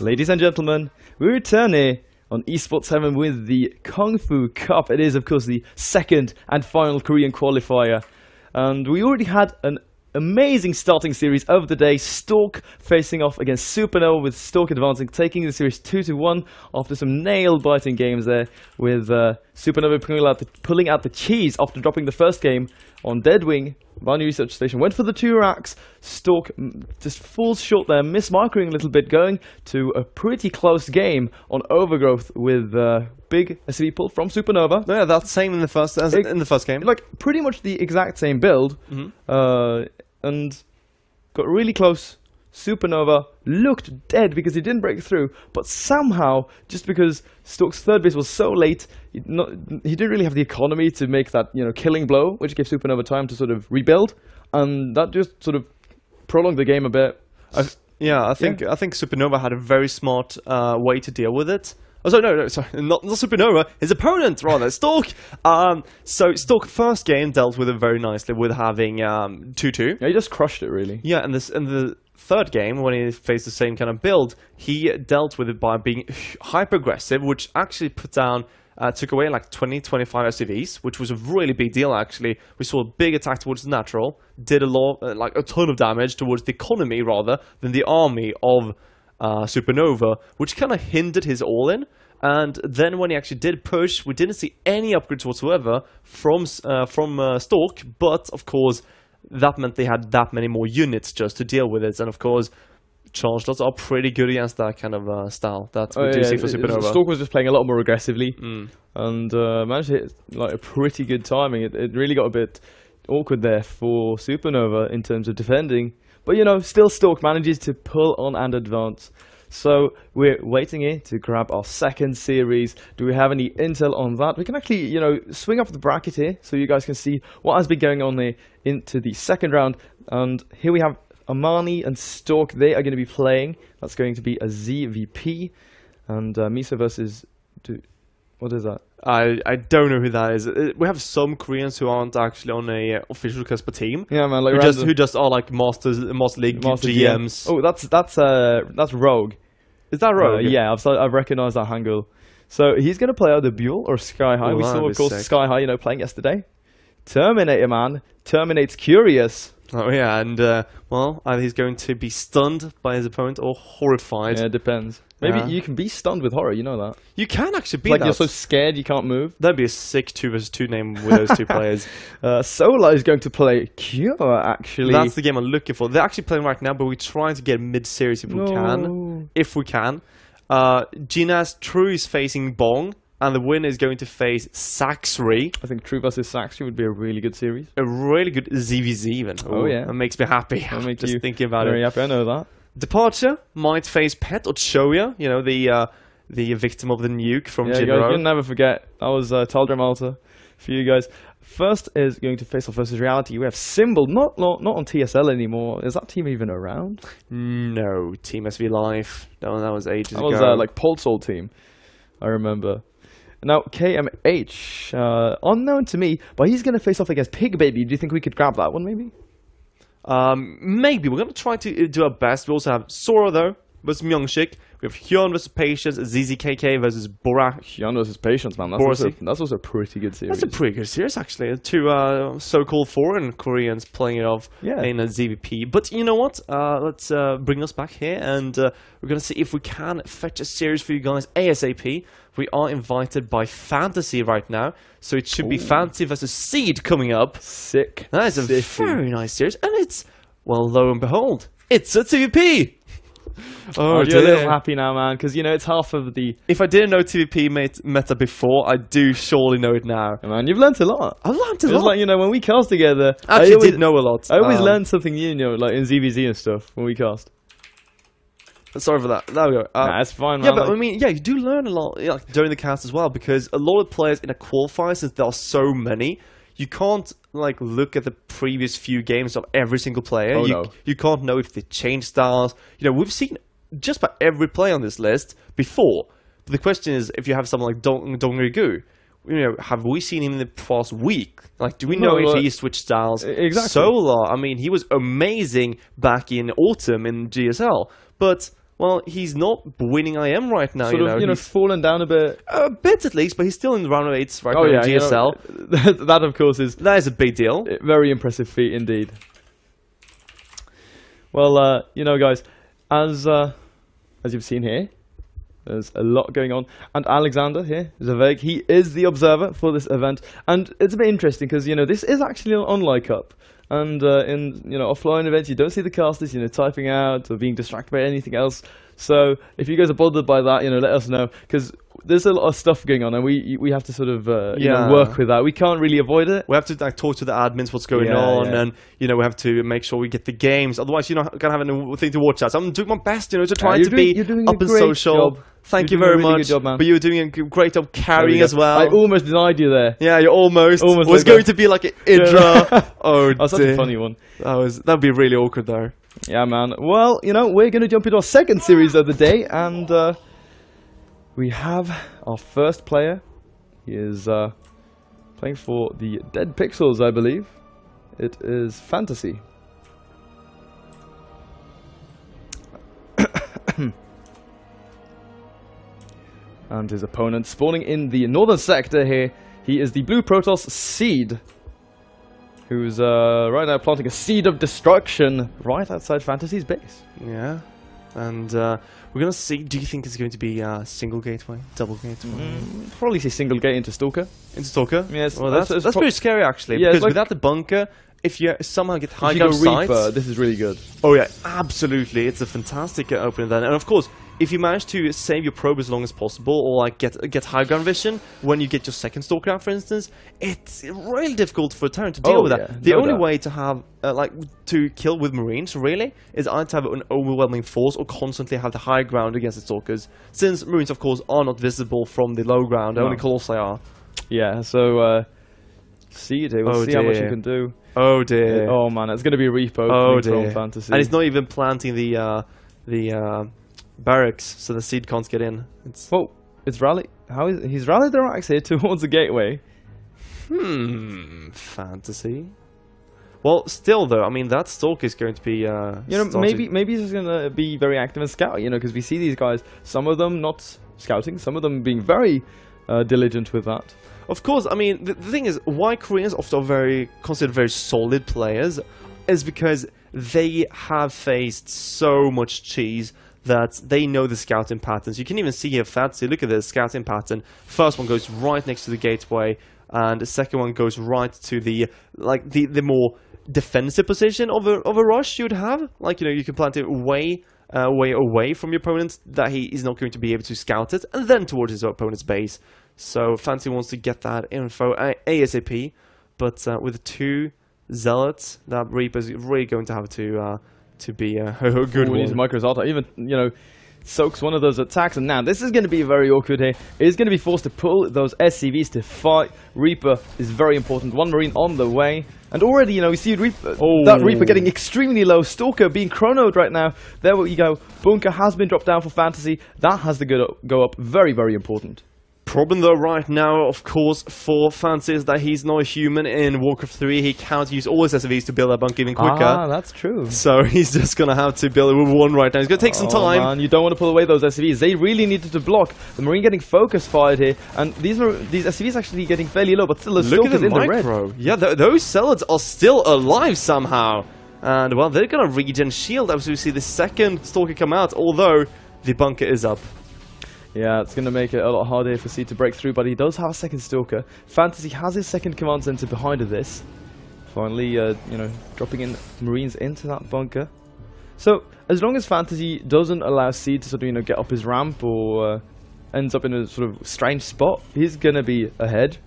Ladies and gentlemen, we return here on Esports 7 with the Kung Fu Cup. It is, of course, the second and final Korean qualifier. And we already had an amazing starting series of the day. Stork facing off against Supernova, with Stork advancing, taking the series 2-1 after some nail-biting games there, with Supernova pulling out the cheese after dropping the first game on Deadwing. Binary Research Station went for the 2 racks. Stork just falls short there, mismarking a little bit, going to a pretty close game on Overgrowth with big SV pull from Supernova. Yeah, that's same in the first game. Like pretty much the exact same build, and got really close. Supernova looked dead because he didn't break through, but somehow, just because Stork's third base was so late, he didn't really have the economy to make that killing blow, which gave Supernova time to sort of rebuild, and that just sort of prolonged the game a bit. I think Supernova had a very smart way to deal with it. Oh, sorry, not Supernova, his opponent, rather, Stork. So Stork first game dealt with it very nicely with having 2-2. Yeah, he just crushed it, really. Yeah, and the third game, when he faced the same kind of build, he dealt with it by being hyper-aggressive, which actually took away like 20-25 SCVs, which was a really big deal, actually. We saw a big attack towards the natural, did a ton of damage towards the economy, rather, than the army of Supernova, which kind of hindered his all-in. And then when he actually did push, we didn't see any upgrades whatsoever from Stork, but of course that meant they had that many more units just to deal with it. And of course charge lots are pretty good against that kind of style that we do see for Supernova. Stork was just playing a lot more aggressively and managed to hit like a pretty good timing. It really got a bit awkward there for Supernova in terms of defending. But, still Stork manages to pull on and advance. So we're waiting here to grab our second series. Do we have any intel on that? We can actually, swing up the bracket here so you guys can see what has been going on there into the second round. And here we have Amani and Stork. They are going to be playing. That's going to be a ZVP. And Misa versus... What is that? I don't know who that is. We have some Koreans who aren't actually on a official Casper team. Yeah, man, like who just are like Master League GMs. Oh, that's Rogue. Is that Rogue? Yeah, I've recognized that Hangul. So he's gonna play either Buell or Sky High. We saw, of course, Sky High, playing yesterday. Terminator, man, terminates Curious. Oh yeah, and either he's going to be stunned by his opponent or horrified. Yeah, it depends. Maybe you can be stunned with horror, you know that. You can actually be like that. You're so scared you can't move. That'd be a sick 2 versus 2 name with those two players. Solar is going to play Cure, actually. That's the game I'm looking for. They're actually playing right now, but we're trying to get mid-series if we can. If we can. Gina's True is facing Bong, and the winner is going to face Saxry. I think True versus Saxry would be a really good series. A really good ZVZ even. Oh yeah. That makes me happy. I'm just thinking about very happy, I know that. Departure might face Pet or Choya, the victim of the nuke from Jinro. You'll never forget. That was Taldra Malta for you guys. First is going to face off versus Reality. We have Symbol, not on TSL anymore. Is that team even around? No, Team SV Live. No, that was ages ago. That was like Pulsol team, I remember. Now, KMH, unknown to me, but he's going to face off against Pig Baby. Do you think we could grab that one, maybe? Maybe. We're going to try to do our best. We also have Sora, though, versus Myungshik. We have Hyun versus Patience, ZZKK versus Borak. Hyun versus Patience, man. That's also a pretty good series. That's a pretty good series, actually. 2 so-called foreign Koreans playing it off in a ZVP. But you know what? Let's bring us back here, and we're going to see if we can fetch a series for you guys ASAP. We are invited by FanTaSy right now, so it should be FanTaSy versus Seed coming up. Sick. That is a very nice series, and it's, well, lo and behold, it's a TVP! Oh, you're a little happy now, man, because, it's half of the... If I didn't know TVP meta before, I do surely know it now. Yeah, man, you've learnt a lot. I've learnt a lot. It's like, when we cast together... I actually did know a lot. I always learn something new, like in ZVZ and stuff, when we cast. Sorry for that. There we go. Nah, it's fine, man. Yeah, but you do learn a lot during the cast as well, because a lot of players in a qualifier, since there are so many, you can't look at the previous few games of every single player. You can't know if they change styles. We've seen just about every player on this list before. But the question is, if you have someone like Dongrigu, have we seen him in the past week? Do we know if he switched styles? Exactly. Solar, he was amazing back in autumn in GSL, but well, he's not winning IM right now. Sort of, fallen down a bit. A bit at least, but he's still in the round of 8s right now in GSL. That, of course, that is a big deal. Very impressive feat indeed. Well, guys, as you've seen here, there's a lot going on. And Alexander here, Zaveg, he is the observer for this event. And it's a bit interesting because, this is actually an online cup. And in offline events, you don't see the casters, typing out or being distracted by anything else. So if you guys are bothered by that, let us know, because there's a lot of stuff going on, and we have to sort of work with that. We can't really avoid it. We have to talk to the admins what's going on, and we have to make sure we get the games. Otherwise, you're not gonna have anything to watch. So I'm doing my best, to try to be up and social. Job. Thank you very much. Good job, man. But you were doing a great job carrying as well. I almost denied you there. Yeah, you almost. It was like going to be like an Idra. Oh, that's such a funny one. That'd be really awkward though. Yeah, man. Well, we're going to jump into our second series of the day, and we have our first player. He is playing for the Dead Pixels, I believe. It is FanTaSy. And his opponent spawning in the northern sector here. He is the Blue Protoss Seed, who's right now planting a seed of destruction right outside FanTaSy's base. Yeah, and we're going to see, do you think it's going to be a single gateway, double gateway? Probably say single gate into Stalker. Into Stalker? Yes. Well, that's pretty scary actually, because without the bunker, if you somehow get high ground sights... this is really good. Oh yeah, absolutely. It's a fantastic opening then. And of course, if you manage to save your probe as long as possible, or get high ground vision when you get your second Stalker out, for instance, it's really difficult for a Terran to deal with that. The only way to have to kill with Marines really is either to have an overwhelming force or constantly have the high ground against the Stalkers. Since Marines, of course, are not visible from the low ground, only Colossi are. Yeah. So Seed here. We'll see how much you can do. Oh dear. Oh man, it's going to be a repo. Oh dear. From FanTaSy. And he's not even planting the barracks, so the Seed can't get in. It's rally. He's rallied the racks here towards the gateway. FanTaSy. Well, still though, I mean that Stalk is going to be. Maybe he's going to be very active and scout. Because we see these guys, some of them not scouting, some of them being very diligent with that. Of course, I mean the thing is, why Koreans often are considered very solid players, is because they have faced so much cheese that they know the scouting patterns. You can even see here, FanTaSy, look at this scouting pattern. First one goes right next to the gateway, and the second one goes right to the more defensive position of a rush you would have. You can plant it way away from your opponent, that he is not going to be able to scout it, and then towards his opponent's base. So FanTaSy wants to get that info ASAP, but with 2 Zealots, that Reaper is really going to have to be a good one. He needs Micro's Altar. Even, soaks one of those attacks, and now this is going to be very awkward here. He's going to be forced to pull those SCVs to fight. Reaper is very important. 1 Marine on the way. And already, we see that Reaper getting extremely low. Stalker being chronoed right now. There you go. Bunker has been dropped down for FanTaSy. That has to go up. Very, very important. Problem though right now, of course, for FanTaSy is that he's not a human in Warcraft 3. He can't use all his SCVs to build that bunker even quicker. Ah, that's true. So he's just going to have to build it with 1 right now. It's going to take some time. Man, you don't want to pull away those SCVs. They really needed to block. The Marine getting focus fired here, and these SCVs actually getting fairly low, but still the Stalkers in the red. Yeah, those Zealots are still alive somehow. And, well, they're going to regen shield as we see the second Stalker come out, although the bunker is up. Yeah, it's going to make it a lot harder for Seed to break through, but he does have a second Stalker. FanTaSy has his second command center behind this. Finally, dropping in Marines into that bunker. So, as long as FanTaSy doesn't allow Seed to sort of, get up his ramp or ends up in a sort of strange spot, he's going to be ahead.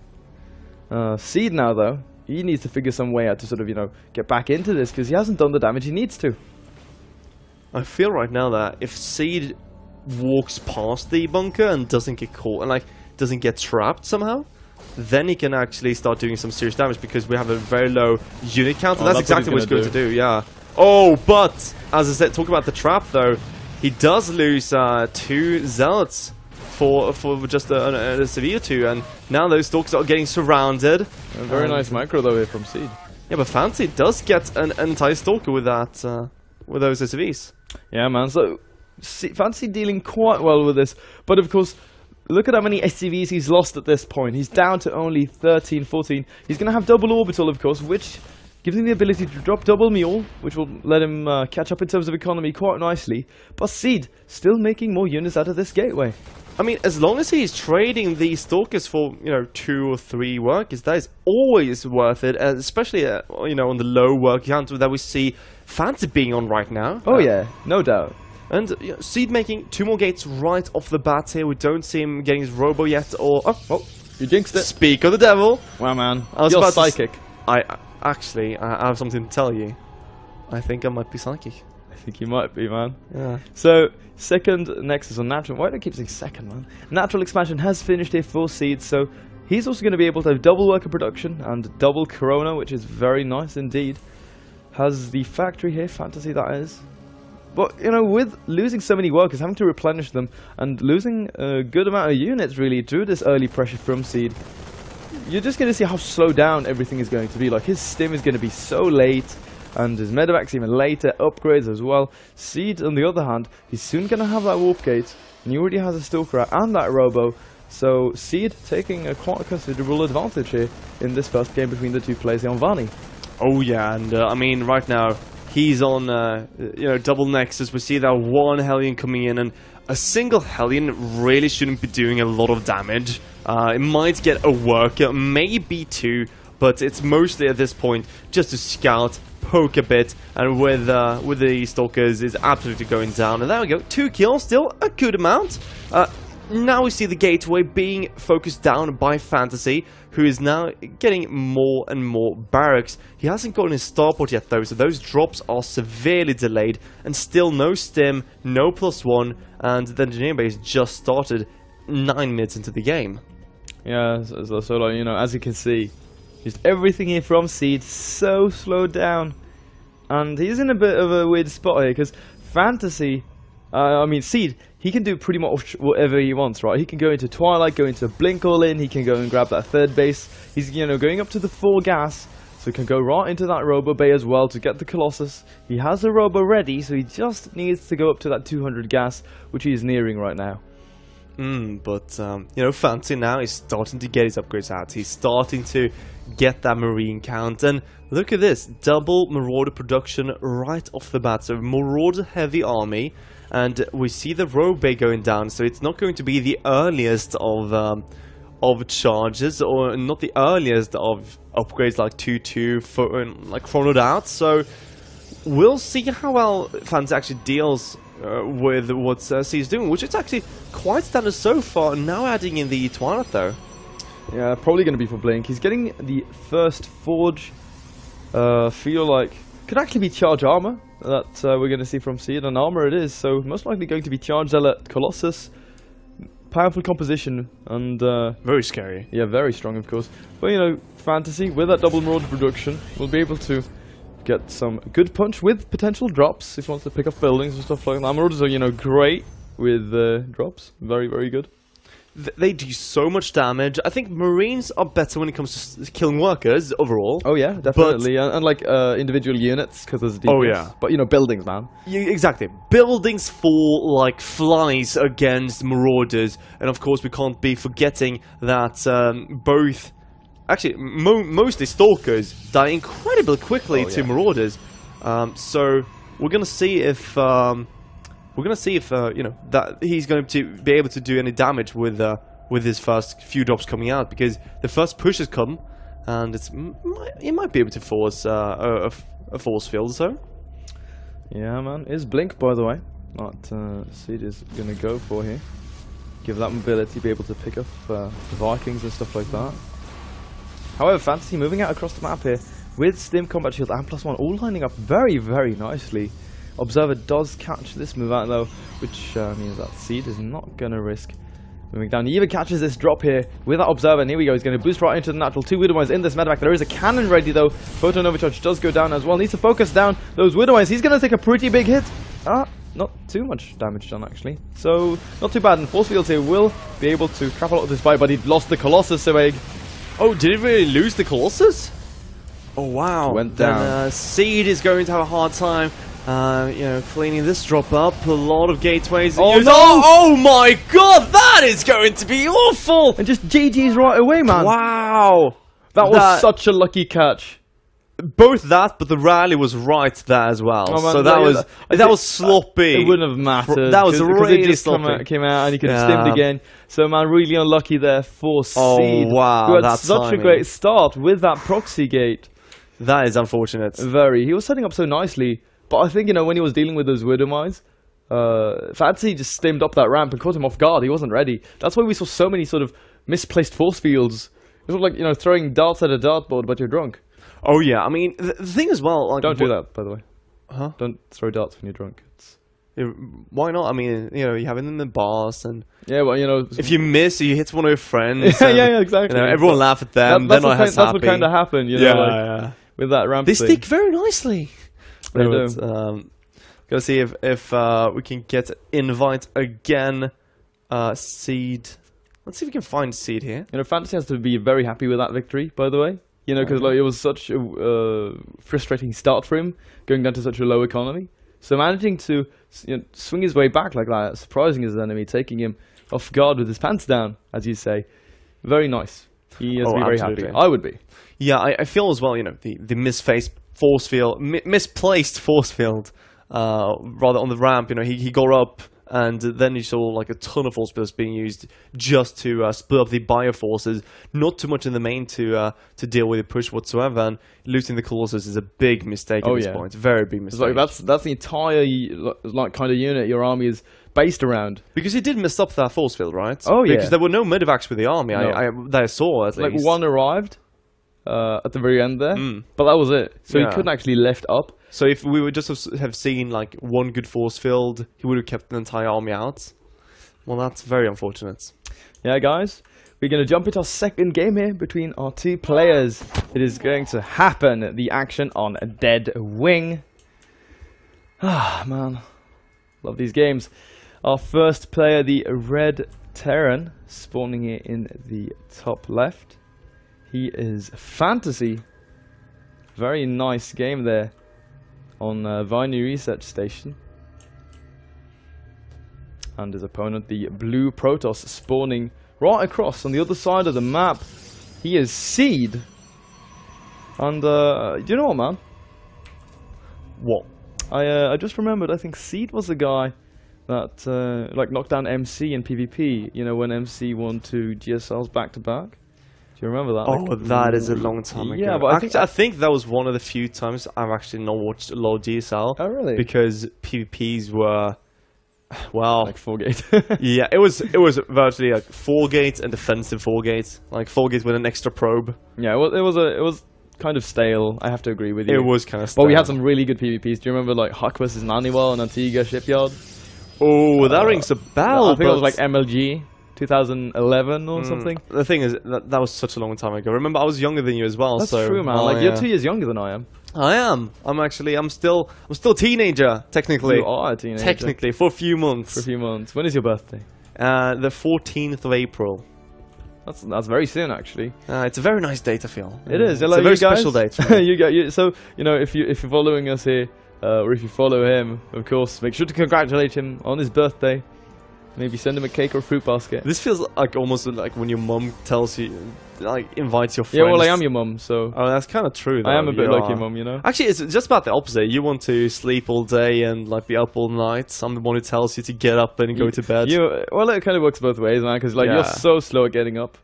Seed now, though, he needs to figure some way out to sort of, get back into this, because he hasn't done the damage he needs to. I feel right now that if Seed walks past the bunker and doesn't get caught and doesn't get trapped somehow, then he can actually start doing some serious damage, because we have a very low unit count, and that's exactly what he's going to do. Yeah. Oh, but as I said, talk about the trap though, he does lose 2 Zealots for just a severe 2, and now those Stalkers are getting surrounded. A very nice micro though here from Seed. Yeah, but FanTaSy does get an entire Stalker with that with those SCVs. Yeah, man. So FanTaSy dealing quite well with this, but of course, look at how many SCVs he's lost at this point. He's down to only 13, 14. He's going to have double orbital, of course, which gives him the ability to drop double mule, which will let him catch up in terms of economy quite nicely. But Seed still making more units out of this gateway. I mean, as long as he's trading these Stalkers for, 2 or 3 workers, that is always worth it, especially, on the low work count that we see FanTaSy being on right now. Oh yeah, no doubt. And Seed making 2 more gates right off the bat here. We don't see him getting his robo yet, or... Oh, you jinxed it. Speak of the devil. Wow, man. I was You're about psychic. I have something to tell you. I think I might be psychic. I think you might be, man. Yeah. So, second Nexus on Natural... Why do I keep saying second, man? Natural Expansion has finished here for Seed, so he's also going to be able to have double worker production and double Corona, which is very nice indeed. Has the factory here, FanTaSy that is. But, with losing so many workers, having to replenish them, and losing a good amount of units, really, through this early pressure from Seed, you're just going to see how slow down everything is going to be. Like, his stim is going to be so late, and his medevac's even later, upgrades as well. Seed, on the other hand, he's soon going to have that warp gate, and he already has a Stalker and that Robo, so Seed taking a quite considerable advantage here in this first game between the two players on Vani. Oh yeah, and I mean, right now, he's on, double Nexus. We see that one Hellion coming in, and a single Hellion really shouldn't be doing a lot of damage. It might get a worker, maybe 2, but it's mostly at this point just to scout, poke a bit, and with the Stalkers is absolutely going down. And there we go, 2 kills, still a good amount. Now we see the gateway being focused down by FanTaSy, who is now getting more and more barracks. He hasn't gotten his starport yet though, so those drops are severely delayed, and still no stim, no +1, and the engineering base just started 9 minutes into the game. Yeah, so like, as you can see, just everything here from Seed so slowed down, and he's in a bit of a weird spot here, because FanTaSy, Seed, he can do pretty much whatever he wants, right? He can go into Twilight, go into Blink all in, he can go and grab that third base. He's, going up to the 4 gas, so he can go right into that Robo Bay as well to get the Colossus. He has a Robo ready, so he just needs to go up to that 200 gas, which he is nearing right now. But FanTaSy now is starting to get his upgrades out. He's starting to get that Marine count, and look at this, double Marauder production right off the bat. So Marauder heavy army, and we see the Rogue Bay going down, so it's not going to be the earliest of charges, or not the earliest of upgrades like 2-2, like fronted out. So we'll see how well FanTaSy actually deals with what Seed's doing, which is actually quite standard so far. Now adding in the Twilight though. Yeah, probably going to be for Blink. He's getting the first Forge. Feel like could actually be Charge Armor that we're going to see from Seed, and Armor it is, so most likely going to be Charge Zealot, Colossus. Powerful composition, and very scary. Yeah, very strong of course. But FanTaSy, with that double Marauder production, will be able to get some good punch with potential drops if he wants to pick up buildings and stuff like that. Marauders are, great with drops. Very, very good. They do so much damage. I think Marines are better when it comes to killing workers overall. Oh yeah, definitely. And like individual units, because there's DPS. Oh yeah. But buildings, man. Exactly. Buildings fall like flies against Marauders. And of course we can't be forgetting that both... Actually, mostly Stalkers die incredibly quickly to Marauders. So we're gonna see if that he's going to be able to do any damage with his first few drops coming out, because the first pushes come, and he might be able to force a force field. So yeah, man. Is Blink, by the way, that Seed is gonna go for here. Give that mobility, be able to pick up the Vikings and stuff like that. However, FanTaSy moving out across the map here with Stim, Combat Shield and +1 all lining up very, very nicely. Observer does catch this move out though, which means that Seed is not going to risk moving down. He even catches this drop here with that Observer, and here we go. He's going to boost right into the natural. 2 Widow Eyes in this medevac. There is a cannon ready though. Photon Overcharge does go down as well. Needs to focus down those Widow Eyes. He's going to take a pretty big hit. Not too much damage done actually. So, not too bad. And Force Fields here will be able to crap a lot of this fight, but he lost the Colossus, so oh, did he really lose the Colossus? Oh wow. Went down. Then, Seed is going to have a hard time You know, cleaning this drop up. A lot of gateways. Oh, no! Oh my god, that is going to be awful! And just GG's right away, man. Wow! That was such a lucky catch. Both that, but the rally was right there as well. Oh, man, so that was sloppy. It wouldn't have mattered. That was really it just sloppy. came out and he could have stimmed again. So, man, really unlucky there for Seed. Oh, wow. Who had that's such a great start with that proxy gate. That is unfortunate. Very. He was setting up so nicely. But I think, you know, when he was dealing with those Widow Mines, FanTaSy just stimmed up that ramp and caught him off guard. He wasn't ready. That's why we saw so many sort of misplaced force fields. It was like, you know, throwing darts at a dartboard, but you're drunk. Oh, yeah. I mean, the thing as well... Like, don't do that, by the way. Huh? Don't throw darts when you're drunk. Why not? I mean, you know, you have it in the bars and... Yeah, well, you know... If you miss, you hit one of your friends. yeah, exactly. You know, everyone laugh at them, that's what kind of happened, you know, with that ramp They thing. stick very nicely. They do. Gotta see if we can get invite again. Seed. Let's see if we can find Seed here. You know, FanTaSy has to be very happy with that victory, by the way. You know, because like it was such a frustrating start for him, going down to such a low economy. So managing to swing his way back like that, surprising his enemy, taking him off guard with his pants down, as you say. Very nice. He has to be very happy. I would be. Yeah, I feel as well, you know, the misplaced force field, misplaced force field, rather on the ramp, you know, he got up, and then you saw like a ton of force fields being used just to split up the bioforces. Not too much in the main to deal with the push whatsoever, and losing the Colossus is a big mistake at this point. Very big mistake. Like that's the entire like kind of unit your army is based around. Because he did mess up that force field, right? Oh yeah. Because there were no medevacs with the army. No. That I saw at least. Like one arrived at the very end there, but that was it. So he couldn't actually lift up. So if we would just have seen like one good force field, he would have kept the entire army out. Well, that's very unfortunate. Yeah, guys, we're going to jump into our second game here between our two players. It is going to happen, the action on Dead Wing. Ah, man, love these games. Our first player, the Red Terran, spawning here in the top left. He is FanTaSy. Very nice game there on Viney Research Station. And his opponent, the Blue Protoss, spawning right across on the other side of the map. He is Seed. And, do you know what, man? What? I just remembered, I think Seed was the guy that, like, knocked down MC in PvP. You know, when MC won 2 GSLs back-to-back. Do you remember that? Oh, like, that is a long time ago. Yeah, but I think that was one of the few times I've actually not watched a lot of GSL. Oh, really? Because PvPs were, well, like 4-gate. yeah, it was virtually like 4-gate and defensive 4-gate, like 4-gate with an extra probe. Yeah, well, it was kind of stale. I have to agree with you. It was kind of stale. But we had some really good PvPs. Do you remember like Huck versus Naniwal and Antigua Shipyard? Oh, that rings a bell. I think it was like MLG. 2011 or something. The thing is, that was such a long time ago. Remember, I was younger than you as well. That's so true, man. Like you're 2 years younger than I am. I am. I'm still a teenager, technically. You are a teenager. Technically, for a few months. For a few months. When is your birthday? The 14th of April. That's very soon, actually. It's a very nice date, I feel. It is. It's a very special date. So you know, if you're following us here, or if you follow him, of course, make sure to congratulate him on his birthday. Maybe send him a cake or a fruit basket. This feels like almost like when your mum tells you, like, invites your friends. Yeah, well, I am your mum, so... Oh, that's kind of true, though. I am a bit like your mum, you know? Actually, it's just about the opposite. You want to sleep all day and, like, be up all night. I'm the one who tells you to get up and go to bed. Well, it kind of works both ways, man, because, like, you're so slow at getting up.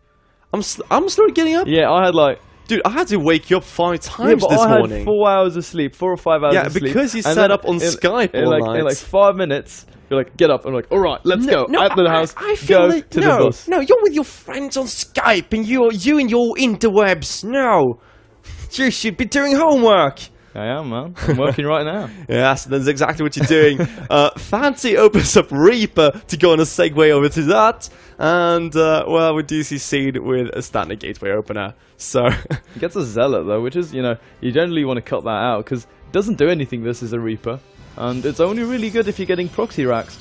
I'm slow at getting up? Yeah, I had, like... Dude, I had to wake you up 5 times this morning. I had 4 hours of sleep, 4 or 5 hours of sleep. Yeah, because you sat up on Skype all night. In like 5 minutes, you're like, get up. I'm like, all right, let's go. Out of the house, go to the bus. No, you're with your friends on Skype, and you and your interwebs. No, you should be doing homework. I am, man. I'm working right now. Yes, that's exactly what you're doing. FanTaSy opens up Reaper to go on a segue over to that. And, well, we do see Seed with a standard gateway opener. So he gets a Zealot, though, which is, you know, you generally want to cut that out, because it doesn't do anything, this is a Reaper. And it's only really good if you're getting proxy raxed.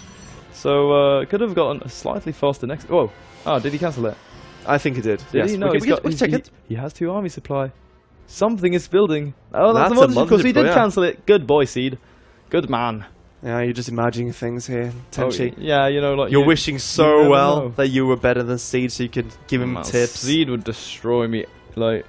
So, could have gotten a slightly faster next... Whoa. Oh, did he cancel it? I think he did. Did he? No, let's check it. He has 2 army supply. Something is building. Oh, that's a monster, because he did cancel it. Good boy, Seed. Good man. Yeah, you're just imagining things here, Tenchi. Oh, yeah, you know, like... You're wishing so well know. that you were better than Seed so you could give him tips. Seed would destroy me. Like,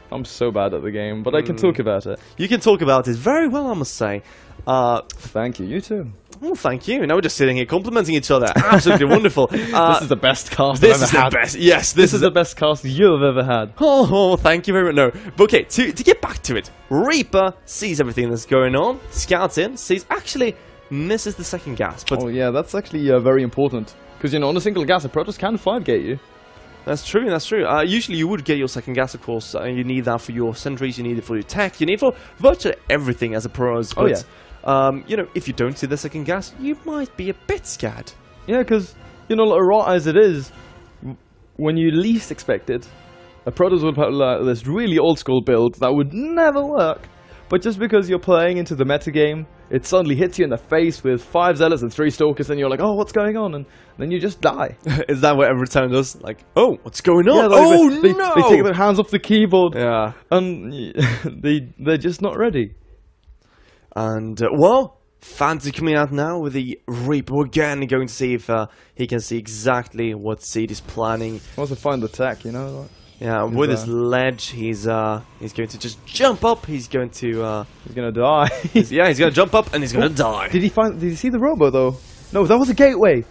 I'm so bad at the game, but I can talk about it. You can talk about it very well, I must say. Thank you. You too. Well, thank you. Now we're just sitting here complimenting each other. Absolutely wonderful. This is the best cast I've ever had. Best. Yes, this is the best cast you've ever had. Oh, thank you very much. No, but okay, to get back to it, Reaper sees everything that's going on, scouts in, sees actually misses the second gas. But oh yeah, that's actually very important. Because, you know, on a single gas, a Protoss can 5-gate you. That's true, that's true. Usually you would get your second gas, of course. You need that for your sentries, you need it for your tech, you need it for virtually everything as a pros. But, oh yeah. You know, if you don't see the second gas, you might be a bit scared. Yeah, because, you know, raw as it is, when you least expect it, a Protoss would have this really old school build that would never work. But just because you're playing into the metagame, it suddenly hits you in the face with 5 Zealots and 3 Stalkers, and you're like, oh, what's going on? And then you just die. Is that what every time does? Like, oh, what's going on? Yeah, oh, no! They take their hands off the keyboard. Yeah. And they're just not ready. And, well, FanTaSy coming out now with the Reaper. We're again going to see if he can see exactly what Seed is planning. Also find the tech, you know? Like, yeah, with his ledge, he's going to just jump up. He's going to... he's going to die. he's going to jump up and he's going to die. Did he see the robo, though? No, that was a gateway.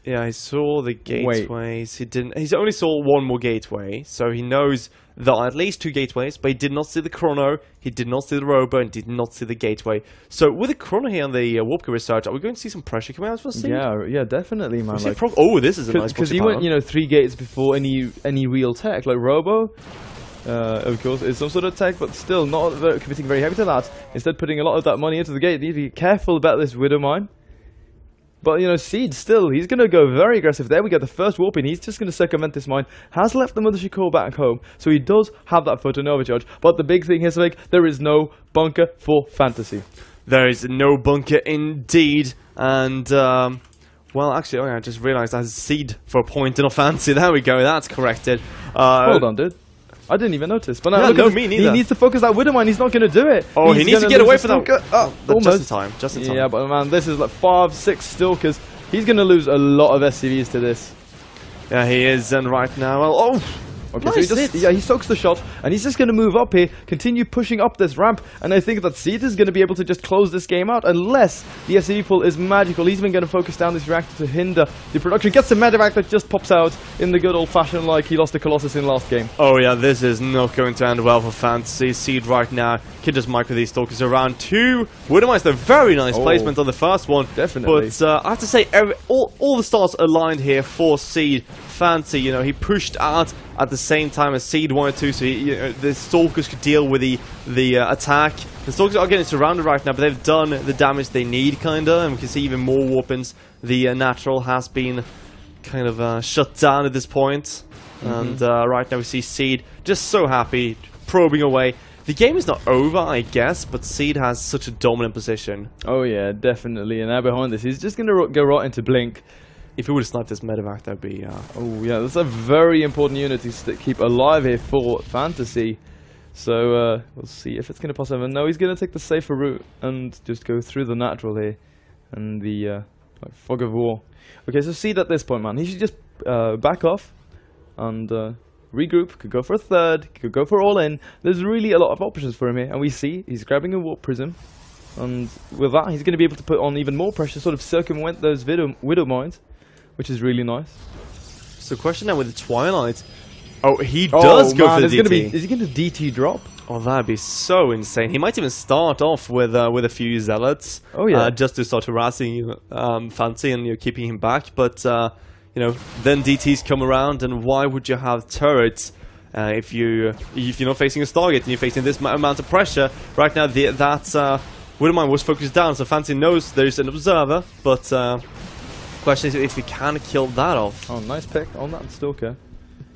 Yeah, he saw the gateways. He didn't. He only saw one more gateway, so he knows there are at least 2 gateways. But he did not see the chrono. He did not see the robo, and did not see the gateway. So with the chrono here on the Warp research, are we going to see some pressure coming out for Seed? Yeah, definitely, man. Like, oh, this is a nice. Because he went, you know, 3 gates before any real tech, like robo. Of course, is some sort of tech, but still not committing very heavy to that. Instead, putting a lot of that money into the gate. You need to be careful about this Widow Mine. But, you know, Seed still, he's going to go very aggressive. There we go, the first warp in. He's just going to circumvent this mine. Has left the Mothership Core back home, so he does have that photo Nova charge. But the big thing here, Svig, there is no bunker for FanTaSy. There is no bunker indeed. And, well, actually, I just realised I had Seed for a point in a FanTaSy. There we go, that's corrected. Hold on, dude. I didn't even notice. But now yeah, no, me neither. He needs to focus that Widow Mine. He's not going to do it. Oh, he needs to get away from that. Oh, just in time. Just in time. Yeah, but man, this is like 5, 6 Stalkers. He's going to lose a lot of SCVs to this. Yeah, he is. And right now, well, oh. Okay, nice, so he soaks the shot, and he's just going to move up here, continue pushing up this ramp, and I think that Seed is going to be able to just close this game out, unless the SCV pull is magical. He's even going to focus down this reactor to hinder the production. Gets the medevac that just pops out in the good old-fashioned like he lost the Colossus in last game. Oh yeah, this is not going to end well for FanTaSy. Seed right now can just micro these Stalkers around 2. Wouldn't a very nice placement on the first one. Definitely. But I have to say, all the stars aligned here for Seed. FanTaSy, you know, he pushed out at the same time as Seed wanted to, so the Stalkers could deal with the attack. The Stalkers are getting surrounded right now, but they've done the damage they need, kinda, and we can see even more warpins. The natural has been kind of shut down at this point, and right now we see Seed just so happy, probing away. The game is not over, I guess, but Seed has such a dominant position. Oh yeah, definitely, and now behind this, he's just going to go right into Blink. If he would have sniped this medevac, that'd be... Oh yeah, that's a very important unit to keep alive here for FanTaSy. So we'll see if it's going to pass over. No, he's going to take the safer route and just go through the natural here. And the like fog of war. Okay, so Seed at this point, man. He should just back off and regroup. Could go for a third. Could go for all in. There's really a lot of options for him here. And we see he's grabbing a warp prism. And with that, he's going to be able to put on even more pressure, sort of circumvent those Widow Mines. Which is really nice. So question now with the Twilight. Oh, he does go for the DT. Is he going to DT drop? Oh, that'd be so insane. He might even start off with a few Zealots. Oh yeah. Just to start harassing FanTaSy and keeping him back. But you know, then DTs come around, and why would you have turrets if you're not facing a target and you're facing this amount of pressure? Right now, that Widow Mine was focused down, so FanTaSy knows there's an observer, but. Question is if we can kill that off. Oh, nice pick on that Stalker.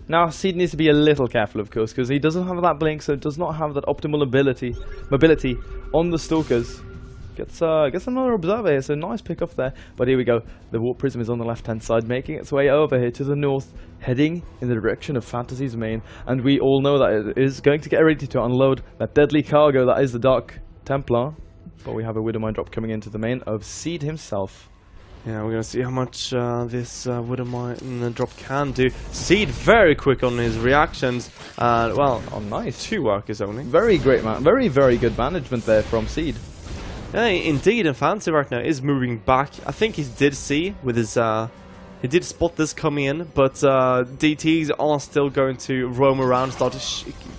Now, Seed needs to be a little careful, of course, because he doesn't have that blink, so does not have that optimal mobility on the Stalkers. Gets another observer here, so nice pick up there. But here we go. The warp prism is on the left-hand side, making its way over here to the north, heading in the direction of FanTaSy's main. And we all know that it is going to get ready to unload that deadly cargo that is the Dark Templar. But we have a Widowmine drop coming into the main of Seed himself. Yeah, we're going to see how much this Widowmine drop can do. Seed very quick on his reactions. Well, Oh, nice. 2 workers only. Very great, man. Very, very good management there from Seed. Yeah, indeed, and FanTaSy right now is moving back. I think he did see with his... he did spot this coming in, but DTs are still going to roam around, start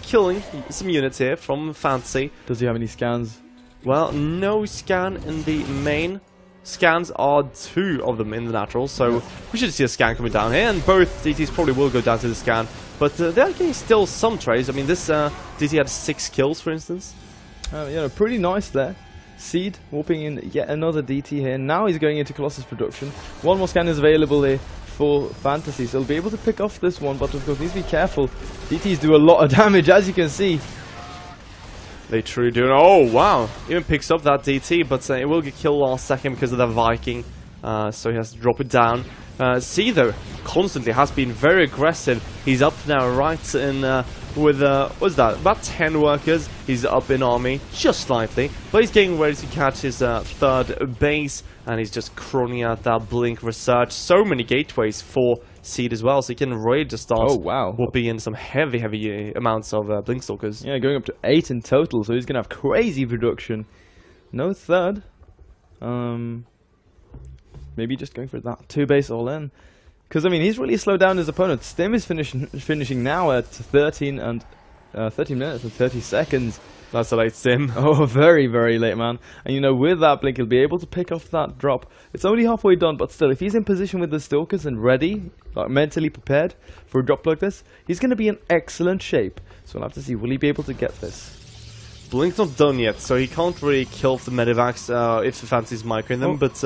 killing some units here from FanTaSy. Does he have any scans? Well, no scan in the main. Scans are 2 of them in the natural, so we should see a scan coming down here, and both DTs probably will go down to the scan. But they're getting still some trades. I mean, this DT had 6 kills, for instance. You know, pretty nice there. Seed warping in yet another DT here. Now he's going into Colossus production. 1 more scan is available here for FanTaSy, so he'll be able to pick off this one, but of course needs to be careful. DTs do a lot of damage, as you can see. They truly do. Oh, wow. Even picks up that DT, but it will get killed last second because of the Viking. So he has to drop it down. C, though, constantly has been very aggressive. He's up now right in with, what's that, about 10 workers. He's up in army, just slightly. But he's getting ready to catch his 3rd base. And he's just crawling out that Blink Research. So many gateways for Seed as well, so he can really just start whooping in some heavy amounts of Blinkstalkers. Yeah, going up to 8 in total, so he's going to have crazy production. No 3rd. Maybe just going for that 2 base all in. Because, I mean, he's really slowed down his opponent. Stim is finishing now at 13 minutes and 30 seconds. That's a late Stim. Oh, very, very late, man. And, you know, with that Blink, he'll be able to pick off that drop. It's only halfway done, but still, if he's in position with the Stalkers and ready, like mentally prepared for a drop like this, he's going to be in excellent shape. So we'll have to see, will he be able to get this? Blink's not done yet, so he can't really kill the Medivacs if the FanTaSy's microing them. But,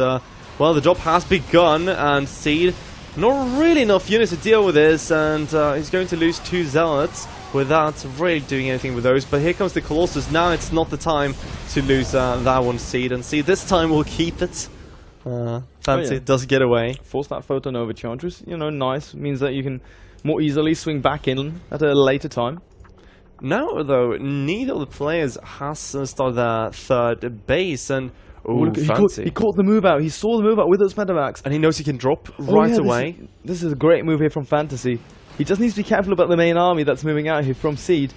well, the drop has begun, and Seed, not really enough units to deal with this, and he's going to lose 2 Zealots without really doing anything with those. But here comes the Colossus. Now it's not the time to lose that one, Seed, and Seed this time will keep it. FanTaSy does get away. Force that photon overcharge, which, you know, nice. Means that you can more easily swing back in at a later time. Now, though, neither of the players has started their 3rd base, and look, he caught the move out. He saw the move out with those Medivacs. And he knows he can drop right away. This is a great move here from FanTaSy. He just needs to be careful about the main army that's moving out here from Seed.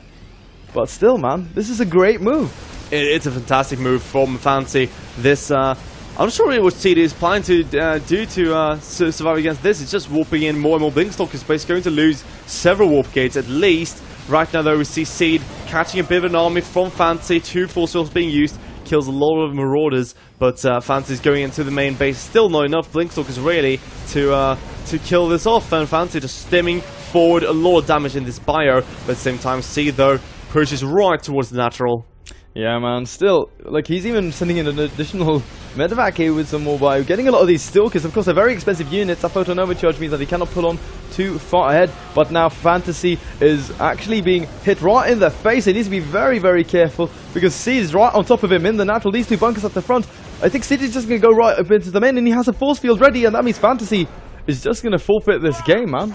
But still, man, this is a great move. It's a fantastic move from FanTaSy. This, I'm not sure really what Seed is planning to do to survive against this. It's just warping in more and more Blinkstalkers, but he's going to lose several warp gates at least. Right now, though, we see Seed catching a bit of an army from FanTaSy. 2 force fields being used. Kills a lot of Marauders, but FanTaSy's going into the main base. Still not enough Blinkstalkers really to kill this off, and FanTaSy just stimming forward a lot of damage in this bio. But at the same time, Seed though pushes right towards the natural. Yeah, man. Still, like, he's even sending in an additional Medivac here with some more bio. Getting a lot of these Stalkers. Of course, they're very expensive units. That photon overcharge means that he cannot pull on too far ahead. But now FanTaSy is actually being hit right in the face. He needs to be very, very careful because Seed is right on top of him in the natural. These 2 bunkers at the front. I think Seed is just going to go right up into the main, and he has a force field ready, and that means FanTaSy is just going to forfeit this game, man.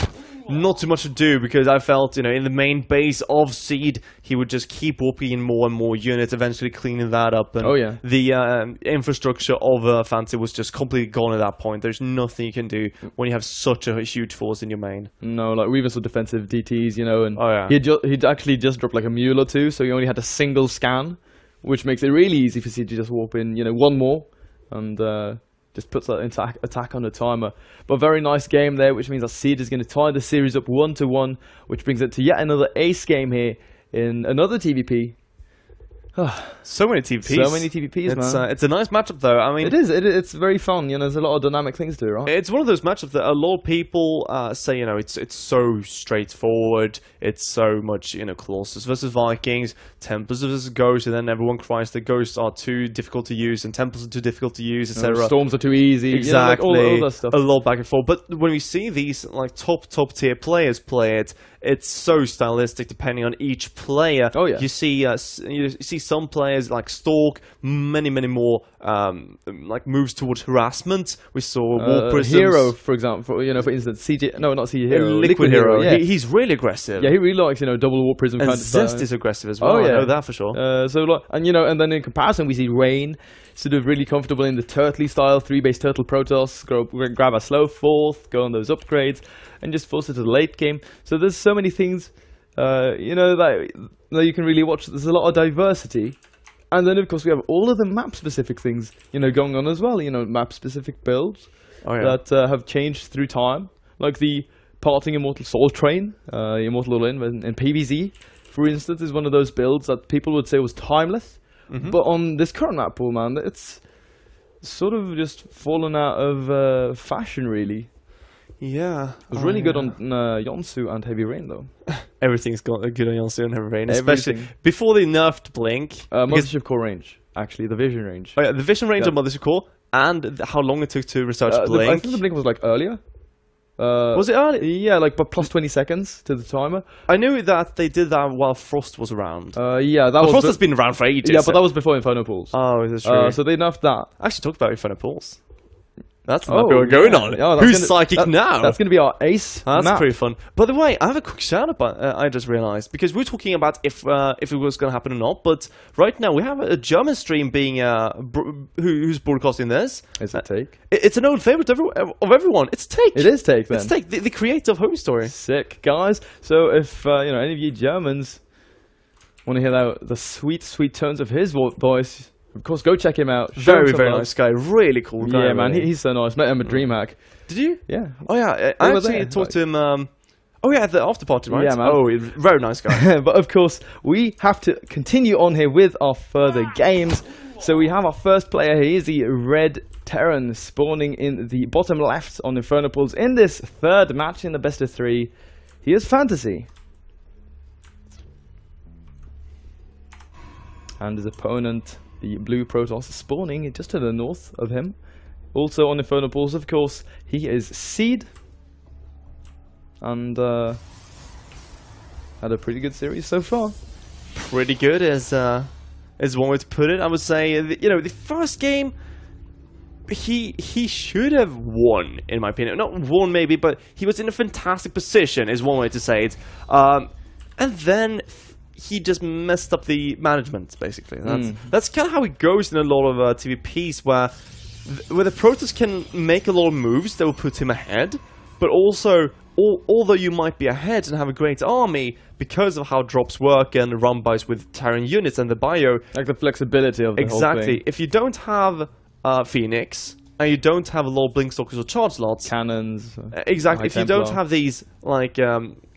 Not too much to do, because I felt, you know, in the main base of Seed, he would just keep warping in more and more units, eventually cleaning that up. And the infrastructure of FanTaSy was just completely gone at that point. There's nothing you can do when you have such a huge force in your main. No, like, we even saw defensive DTs, you know, and he'd actually just dropped like a mule or 2, so he only had a single scan, which makes it really easy for Seed to just warp in, you know, 1 more, and just puts that attack on the timer. But very nice game there, which means that Seed is going to tie the series up 1-1, which brings it to yet another ace game here in another TVP. So many TVPs. So many TVPs, man. It's a nice matchup, though. I mean, it is. It's very fun. You know, there's a lot of dynamic things to do, right? It's one of those matchups that a lot of people say, you know, it's so straightforward. It's so much, you know, Colossus versus Vikings, Templars versus Ghosts, and then everyone cries that Ghosts are too difficult to use and Templars are too difficult to use, etc. Storms are too easy. Exactly. You know, like all that stuff. A lot back and forth. But when we see these like top tier players play it, it's so stylistic depending on each player. Oh yeah. You see some players like Stalk, many more like moves towards harassment. We saw War Prisms. Hero, for example, you know, for instance, not CJ Hero, Liquid Hero. Yeah. He's really aggressive. Yeah, he really likes, you know, double War Prism and kind of Zest style. is aggressive as well. Oh, yeah. I know that for sure. So, like, and you know, and then in comparison, we see Rain sort of really comfortable in the turtley style, 3-base turtle Protoss, grab a slow 4th, go on those upgrades, and just force it to the late game. So there's so many things, you know, that you can really watch. There's a lot of diversity. And then, of course, we have all of the map-specific things, you know, going on as well. You know, map-specific builds that have changed through time, like the Parting Immortal Soul Train, Immortal All-In in PvZ, for instance, is one of those builds that people would say was timeless. But on this current map pool, man, it's sort of just fallen out of fashion, really. Yeah. It was really good on Yonsu and Heavy Rain, though. Everything's got good on Yonsu and Heavy Rain, especially before they nerfed Blink. Mothership Core range, actually, the Vision range. Oh yeah, the Vision range of Mothership Core, and how long it took to research Blink. I think the Blink was like earlier. Was it early? Yeah, like but plus 20 seconds to the timer. I knew that they did that while Frost was around. Yeah, that was Frost has been around for ages. Yeah, but that was before Inferno Pools. Oh, that's true. So they nerfed that. I actually talked about Inferno Pools. That's the map we're going on. Oh, Who's psychic now? That's going to be our ace That's map. pretty fun. By the way, I have a quick shout out. I just realized, because we're talking about if it was going to happen or not, but right now we have a German stream being who's broadcasting this. Is it Take? It's an old favorite of everyone. It's Take. It is Take then. It's Take, the creator of Home Story. Sick, guys. So if you know, any of you Germans want to hear the sweet tones of his voice, of course, go check him out. Very nice guy. Really cool guy. Yeah, man, really. he's so nice. Met him at DreamHack. Did you? Yeah. Oh yeah, I actually talked to him. Oh yeah, at the after party, right? Yeah, man. Oh, very nice guy. But of course, we have to continue on here with our further games. So we have our first player here. He's the Red Terran, spawning in the bottom left on Inferno Pools in this third match in the best of 3. He is FanTaSy. And his opponent, the blue Protoss, spawning just to the north of him. Also on Inferno Pools, of course, he is Seed. And had a pretty good series so far. Pretty good is one way to put it. I would say, you know, the first game, he should have won, in my opinion. Not won maybe, but he was in a fantastic position, is one way to say it. And then he just messed up the management, basically. That's kind of how it goes in a lot of TVPs, where the Protoss can make a lot of moves that will put him ahead, but also, although you might be ahead and have a great army, because of how drops work and run-bys with Terran units and the bio... Like the flexibility of the whole thing. If you don't have Phoenix, and you don't have a lot of Blink Stalkers or charge slots... Cannons. Exactly. If you don't have these, like...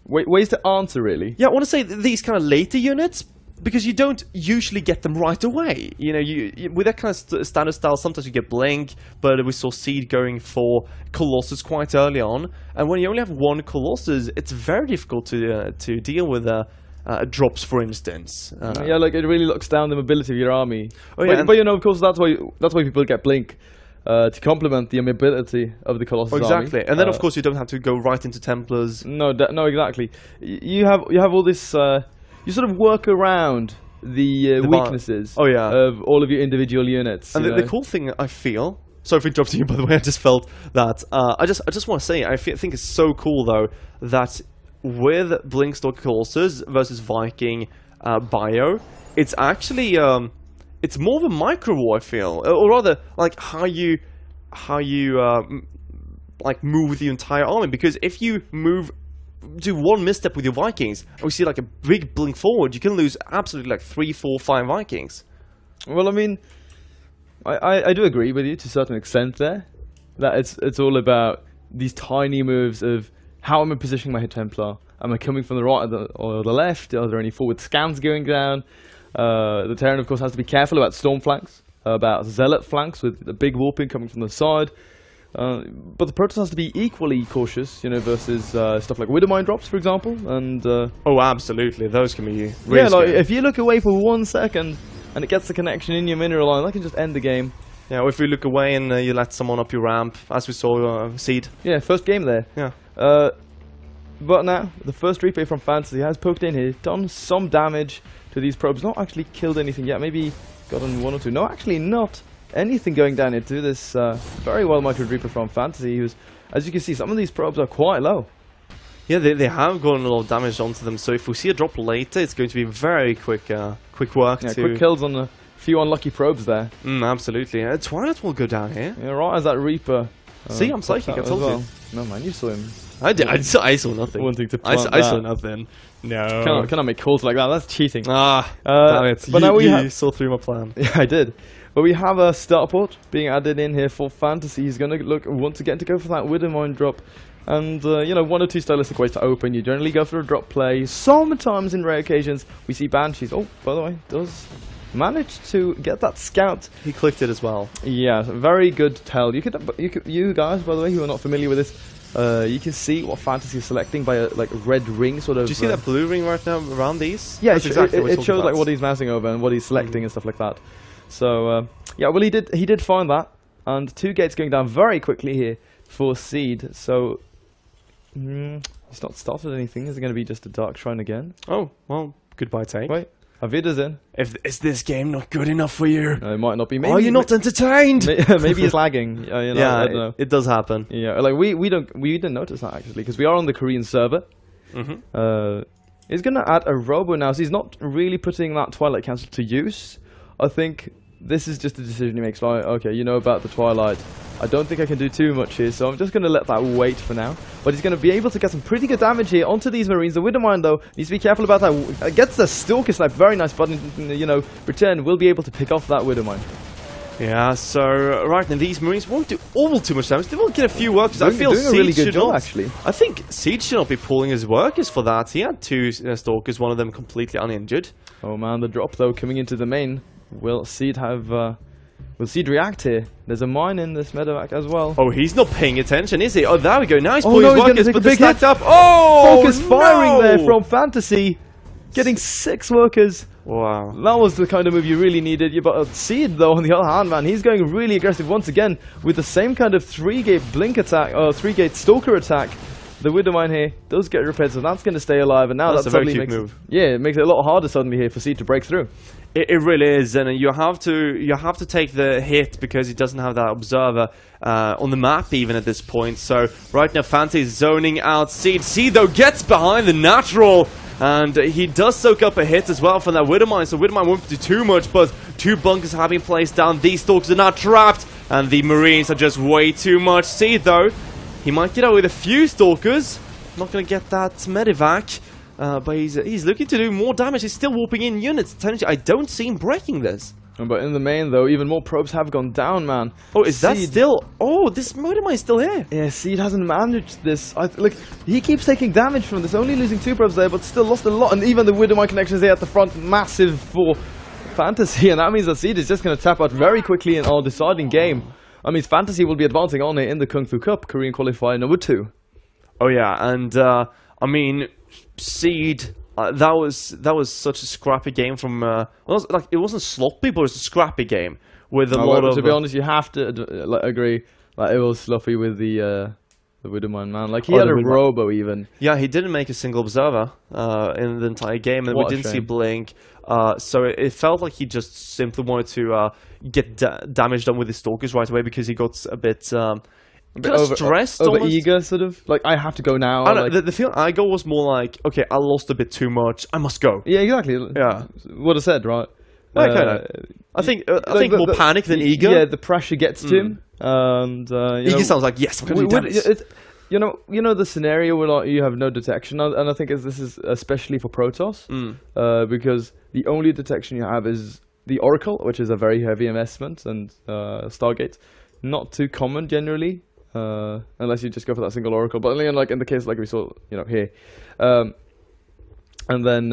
ways to answer, really. Yeah, I want to say these kind of later units, because you don't usually get them right away. You know, you with that kind of standard style, sometimes you get Blink, but we saw Seed going for Colossus quite early on. And when you only have one Colossus, it's very difficult to deal with drops, for instance. Yeah, like it really locks down the mobility of your army. Oh, yeah, but you know, of course, that's why people get Blink. To complement the mobility of the Colossus exactly. army. And then, of course, you don't have to go right into Templars. No, exactly. You have all this... you sort of work around the weaknesses of all of your individual units. And the cool thing, I feel... Sorry for interrupting you, by the way. I just felt that... I just want to say, I think it's so cool, though, that with Blinkstalk Colossus versus Viking Bio, it's actually... it's more of a micro war, I feel, or rather, like how you like move with the entire army. Because if you do one misstep with your Vikings, and we see like a big blink forward, you can lose absolutely like 3, 4, 5 Vikings. Well, I mean, I do agree with you to a certain extent there. That it's all about these tiny moves of how am I positioning my Templar? Am I coming from the right or the left? Are there any forward scans going down? The Terran, of course, has to be careful about storm flanks, about zealot flanks with the big warping coming from the side. But the Protoss has to be equally cautious, you know, versus stuff like Widowmine drops, for example. And oh, absolutely, those can be really yeah, like scary. if you look away for 1 second and it gets the connection in your mineral line, that can just end the game. Yeah, or if you look away and you let someone up your ramp, as we saw Seed. Yeah, first game there. Yeah. But now, the first replay from FanTaSy has poked in here, done some damage to these probes, not actually killed anything yet, maybe gotten one or two. No, actually not anything going down into this very well micro reaper from FanTaSy, who's, as you can see, some of these probes are quite low. Yeah, they have gotten a lot of damage onto them, so if we see a drop later, it's going to be very quick work. Yeah, quick kills on a few unlucky probes there. Absolutely. Twilight will go down here. Yeah, right as that reaper. See, I'm psychic, I told you. No man, you saw him. I did. I saw nothing. Wanting to I saw nothing. No. Cannot make calls like that. That's cheating. Damn it. But now you saw through my plan. Yeah, I did. But we have a starport being added in here for FanTaSy. He's going to once again to go for that Widowmine drop. And, you know, one or two stylistic ways to open. You generally go for a drop play. Sometimes, in rare occasions, we see Banshees. Oh, by the way, does manage to get that scout. He clicked it as well. Yeah, very good tell. You guys, by the way, who are not familiar with this, you can see what FanTaSy is selecting by a red ring, sort of. Do you see that blue ring right now around these? Yeah, that's exactly it shows like what he's mousing over and what he's selecting and stuff like that. So yeah, well he did find that, and 2 gates going down very quickly here for Seed. So he's not started anything. Is it going to be just a Dark Shrine again? Oh well, goodbye take. Wait, Avida's Is this game not good enough for you? No, it might not be. Maybe, are you not entertained? Maybe he's lagging. You know, yeah, I don't know. It does happen. Yeah, like we didn't notice that actually, because we are on the Korean server. He's gonna add a robo now, so he's not really putting that Twilight Council to use. I think this is just a decision he makes. Like, okay, you know about the Twilight. I don't think I can do too much here, so I'm just going to let that wait for now. But he's going to be able to get some pretty good damage here onto these Marines. The Widowmine, though, needs to be careful about that. Gets the Stalker Snipe, very nice, but you know, return will be able to pick off that Widowmine. Yeah, so right now these Marines won't do all too much damage. They will get a few workers. I feel doing a really good job, actually. I think Siege should not be pulling his workers for that. He had 2 Stalkers, one of them completely uninjured. Oh man, the drop though coming into the main. Will Seed react here? There's a mine in this medevac as well. Oh, he's not paying attention, is he? Oh, there we go. Now he's pulling his workers, but they're stacked up. Oh, focus firing there from FanTaSy. Getting 6 workers. Wow. That was the kind of move you really needed. But Seed, though, on the other hand, man, he's going really aggressive once again with the same kind of 3-gate blink attack, or 3-gate stalker attack. The Widowmine here does get repaired, so that's going to stay alive. And now that's that a very suddenly cute move. It makes it a lot harder suddenly here for Seed to break through. It really is, and you have to take the hit because he doesn't have that observer on the map even at this point. So right now, FanTaSy is zoning out Seed. Seed though gets behind the natural, and he does soak up a hit as well from that Widowmine. So Widowmine won't do too much, but 2 bunkers have been placed down. These Stalkers are now trapped, and the Marines are just way too much. Seed though, he might get out with a few Stalkers. Not going to get that medevac. But he's looking to do more damage. He's still warping in units. I don't see him breaking this. But in the main, though, even more probes have gone down, man. Oh, is that still... Oh, this Widowmine is still here. Yeah, Seed hasn't managed this. Look, he keeps taking damage from this. Only losing 2 probes there, but still lost a lot. And even the Widowmine connections there at the front, massive for FanTaSy. And that means that Seed is just going to tap out very quickly in our deciding game. I mean, FanTaSy will be advancing on it in the Kung Fu Cup, Korean Qualifier number 2. Oh, yeah, and, I mean... Seed, that was such a scrappy game from it wasn't sloppy, but it was a scrappy game with a lot of. To be honest, you have to agree that it was sloppy with the Widowmine, man. Like he had a robo even. Yeah, he didn't make a single observer in the entire game, and we didn't see Blink. So it felt like he just simply wanted to get damage done with his Stalkers right away because he got a bit. Stressed, over eager, sort of. Like, I have to go now. I know, the feeling I got was more like, okay, I lost a bit too much. I must go. Yeah, exactly. Yeah, what I said, right? I think more panic than eager. Yeah, the pressure gets to him, and eager sounds like yes, I'm going to do damage. You know the scenario where like, you have no detection, and I think this is especially for Protoss, because the only detection you have is the Oracle, which is a very heavy investment, and Stargate, not too common generally. Unless you just go for that single Oracle, but only in the case like we saw, here, and then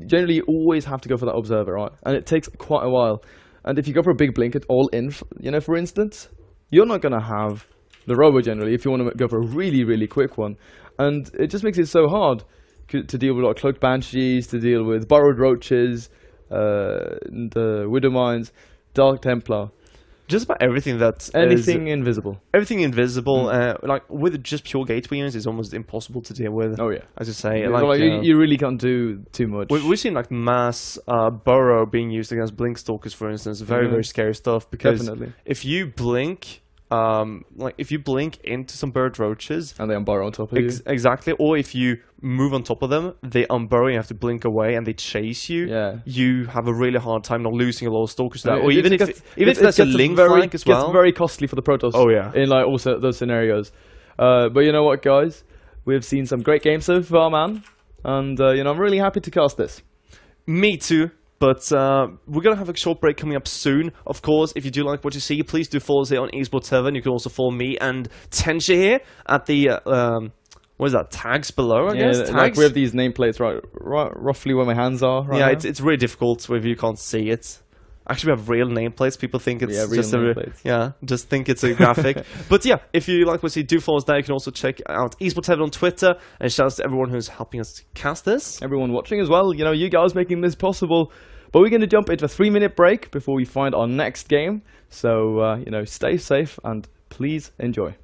generally you always have to go for that observer, right? And it takes quite a while. And if you go for a big blink, it's all in. For instance, you're not gonna have the robo generally if you want to go for a really really quick one, and it just makes it so hard to deal with like cloaked banshees, to deal with borrowed roaches, the Widowmines, Dark Templar. just about everything that Anything invisible. Everything invisible, like with just pure gateway units, is almost impossible to deal with. Oh yeah, as you say, yeah, like you really can't do too much. We've seen like mass burrow being used against blink stalkers, for instance. Very scary stuff, because Definitely. if you blink. If you blink into some bird roaches and they unburrow on top of you. Exactly, or if you move on top of them, they unburrow, you have to blink away, and they chase you. Yeah, you have a really hard time not losing a lot of stalkers to that. Yeah, Or even if there's a link flank as well. It gets very costly for the Protoss. Oh yeah, in like also those scenarios. But you know what, guys, we've seen some great games so far, man, and you know, I'm really happy to cast this. Me too. But we're going to have a short break coming up soon. Of course, if you do like what you see, please do follow us here on Esports 7. You can also follow me and Tensha here at the, what is that, tags below, I guess? Tags? Like we have these nameplates right roughly where my hands are right yeah, now. it's really difficult if you can't see it. Actually, we have real nameplates. People think it's just think it's a graphic. But yeah, if you like what you see, do follow us there. You can also check out Esports 7 on Twitter. And shout out to everyone who's helping us cast this. Everyone watching as well. You know, you guys making this possible. But we're going to jump into a 3-minute break before we find our next game. So, you know, stay safe and please enjoy.